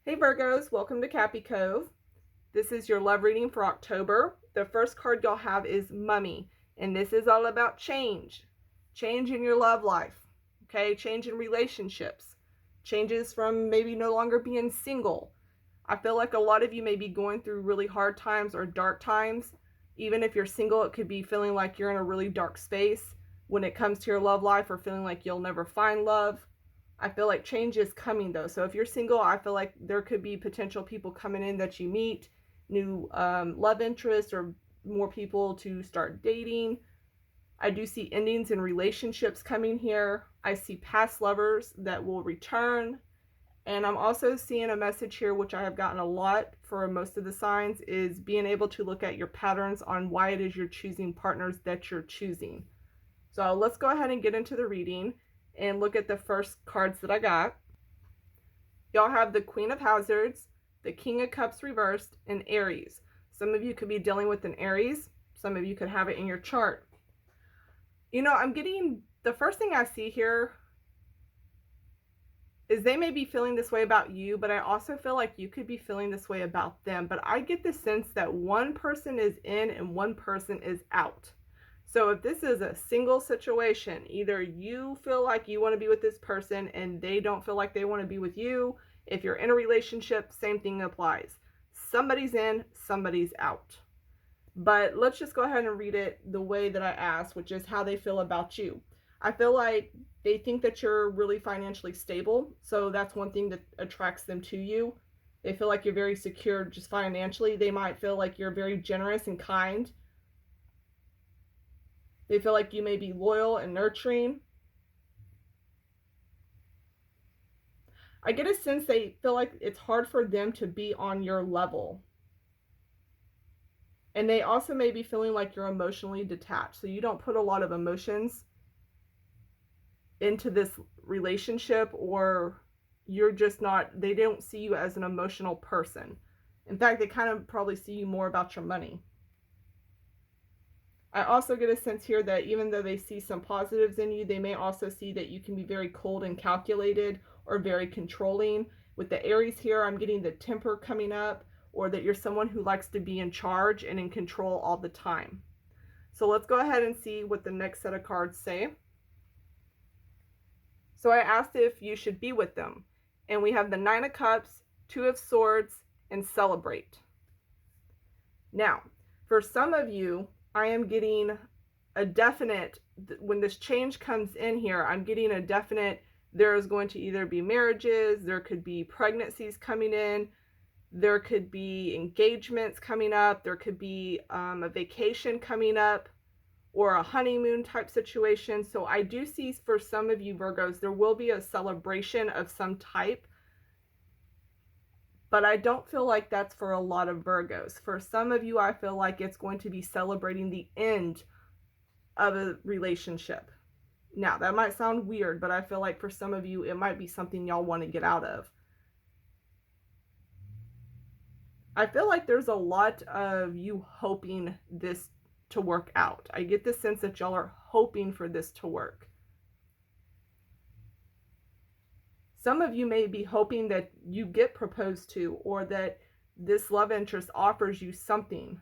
Hey Virgos, welcome to Cappy Cove. This is your love reading for October. The first card y'all have is Mummy, and this is all about change. Change in your love life, okay? Change in relationships. Changes from maybe no longer being single. I feel like a lot of you may be going through really hard times or dark times. Even if you're single, it could be feeling like you're in a really dark space when it comes to your love life, or feeling like you'll never find love. I feel like change is coming though. So if you're single, I feel like there could be potential people coming in that you meet, new love interests, or more people to start dating. I do see endings in relationships coming here. I see past lovers that will return. And I'm also seeing a message here, which I have gotten a lot for most of the signs, is being able to look at your patterns on why it is you're choosing partners that you're choosing. So let's go ahead and get into the reading and look at the first cards that I got. Y'all have the Queen of Hazards, the King of Cups reversed, and Aries. Some of you could be dealing with an Aries. Some of you could have it in your chart. You know, I'm getting, the first thing I see here is they may be feeling this way about you, but I also feel like you could be feeling this way about them. But I get the sense that one person is in and one person is out. So if this is a single situation, either you feel like you want to be with this person and they don't feel like they want to be with you. If you're in a relationship, same thing applies. Somebody's in, somebody's out. But let's just go ahead and read it the way that I asked, which is how they feel about you. I feel like they think that you're really financially stable. So that's one thing that attracts them to you. They feel like you're very secure just financially. They might feel like you're very generous and kind. They feel like you may be loyal and nurturing. I get a sense they feel like it's hard for them to be on your level. And they also may be feeling like you're emotionally detached. So you don't put a lot of emotions into this relationship, or you're just not, they don't see you as an emotional person. In fact, they kind of probably see you more about your money. I also get a sense here that even though they see some positives in you, they may also see that you can be very cold and calculated or very controlling. With the Aries here, I'm getting the temper coming up, or that you're someone who likes to be in charge and in control all the time. So let's go ahead and see what the next set of cards say. So I asked if you should be with them, and we have the Nine of Cups, Two of Swords, and Celebrate. Now, for some of you, I am getting a definite, when this change comes in here, I'm getting a definite, there is going to either be marriages, there could be pregnancies coming in, there could be engagements coming up, there could be a vacation coming up, or a honeymoon type situation. So I do see for some of you Virgos, there will be a celebration of some type, but I don't feel like that's for a lot of Virgos. For some of you, I feel like it's going to be celebrating the end of a relationship. Now, that might sound weird, but I feel like for some of you, it might be something y'all want to get out of. I feel like there's a lot of you hoping this to work out. I get the sense that y'all are hoping for this to work. Some of you may be hoping that you get proposed to, or that this love interest offers you something.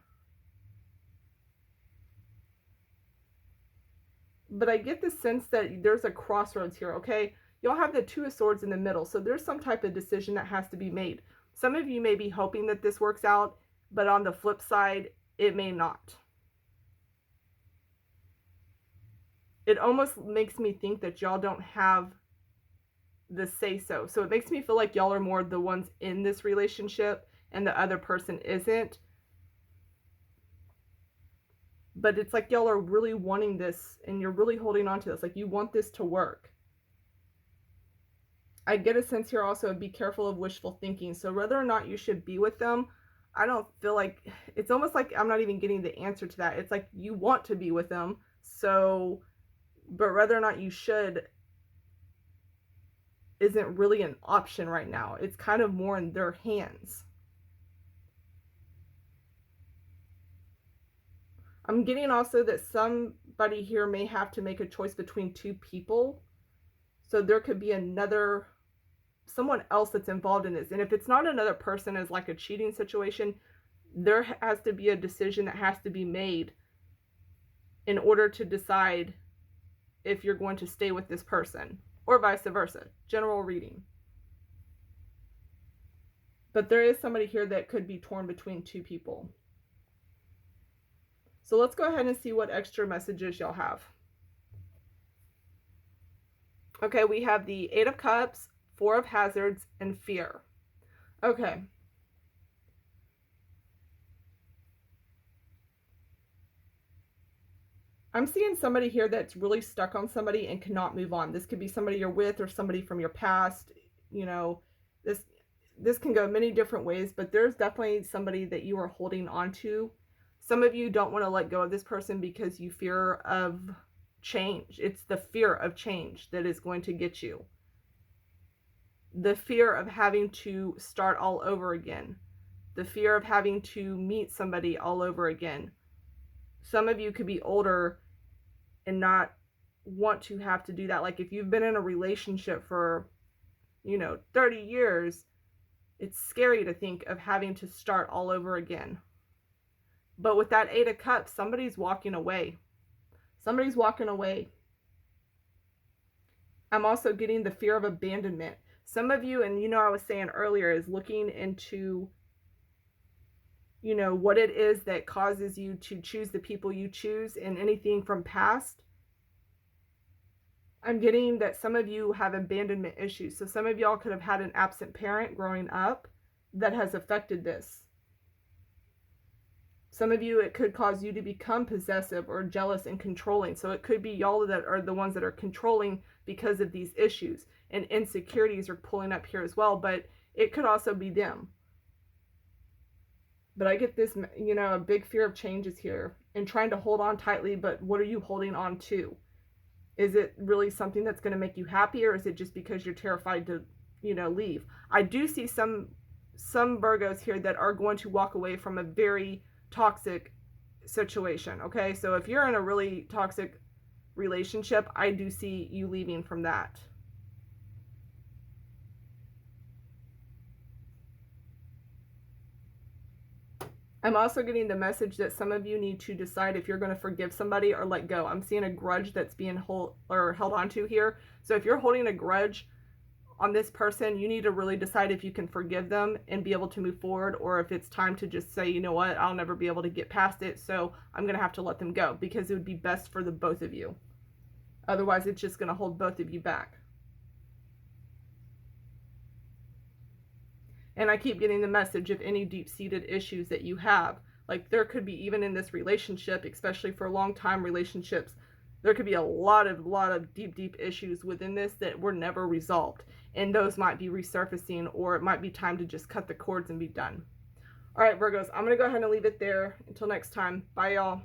But I get the sense that there's a crossroads here, okay? Y'all have the Two of Swords in the middle, so there's some type of decision that has to be made. Some of you may be hoping that this works out, but on the flip side, it may not. It almost makes me think that y'all don't have the say-so. So it makes me feel like y'all are more the ones in this relationship and the other person isn't. But it's like y'all are really wanting this and you're really holding on to this. Like you want this to work. I get a sense here also of be careful of wishful thinking. So whether or not you should be with them, I don't feel like, it's almost like I'm not even getting the answer to that. It's like you want to be with them. So, but whether or not you should isn't really an option right now. It's kind of more in their hands. I'm getting also that somebody here may have to make a choice between two people. So there could be another someone else that's involved in this. And if it's not another person as like a cheating situation, there has to be a decision that has to be made in order to decide if you're going to stay with this person, or vice versa. General reading. But there is somebody here that could be torn between two people. So let's go ahead and see what extra messages y'all have. Okay, we have the 8 of Cups, 4 of Hazards, and Fear. Okay. I'm seeing somebody here that's really stuck on somebody and cannot move on. This could be somebody you're with or somebody from your past. You know, this can go many different ways, but there's definitely somebody that you are holding on to. Some of you don't want to let go of this person because you fear of change. It's the fear of change that is going to get you. The fear of having to start all over again. The fear of having to meet somebody all over again. Some of you could be older and not want to have to do that. Like if you've been in a relationship for, 30 years, it's scary to think of having to start all over again. But with that 8 of Cups, somebody's walking away. Somebody's walking away. I'm also getting the fear of abandonment. Some of you, and I was saying earlier, is looking into what it is that causes you to choose the people you choose and anything from past. I'm getting that some of you have abandonment issues. So some of y'all could have had an absent parent growing up that has affected this. Some of you, it could cause you to become possessive or jealous and controlling. So it could be y'all that are the ones that are controlling because of these issues. And insecurities are pulling up here as well, but it could also be them. But I get this, a big fear of change is here and trying to hold on tightly, but what are you holding on to? Is it really something that's going to make you happy, or is it just because you're terrified to, leave? I do see some Virgos here that are going to walk away from a very toxic situation, okay? So if you're in a really toxic relationship, I do see you leaving from that. I'm also getting the message that some of you need to decide if you're going to forgive somebody or let go. I'm seeing a grudge that's being held onto here. So if you're holding a grudge on this person, you need to really decide if you can forgive them and be able to move forward, or if it's time to just say, you know what, I'll never be able to get past it, so I'm going to have to let them go, because it would be best for the both of you. Otherwise, it's just going to hold both of you back. And I keep getting the message of any deep-seated issues that you have. Like there could be, even in this relationship, especially for long-time relationships, there could be a lot of deep issues within this that were never resolved. And those might be resurfacing, or it might be time to just cut the cords and be done. All right, Virgos, I'm going to go ahead and leave it there. Until next time. Bye, y'all.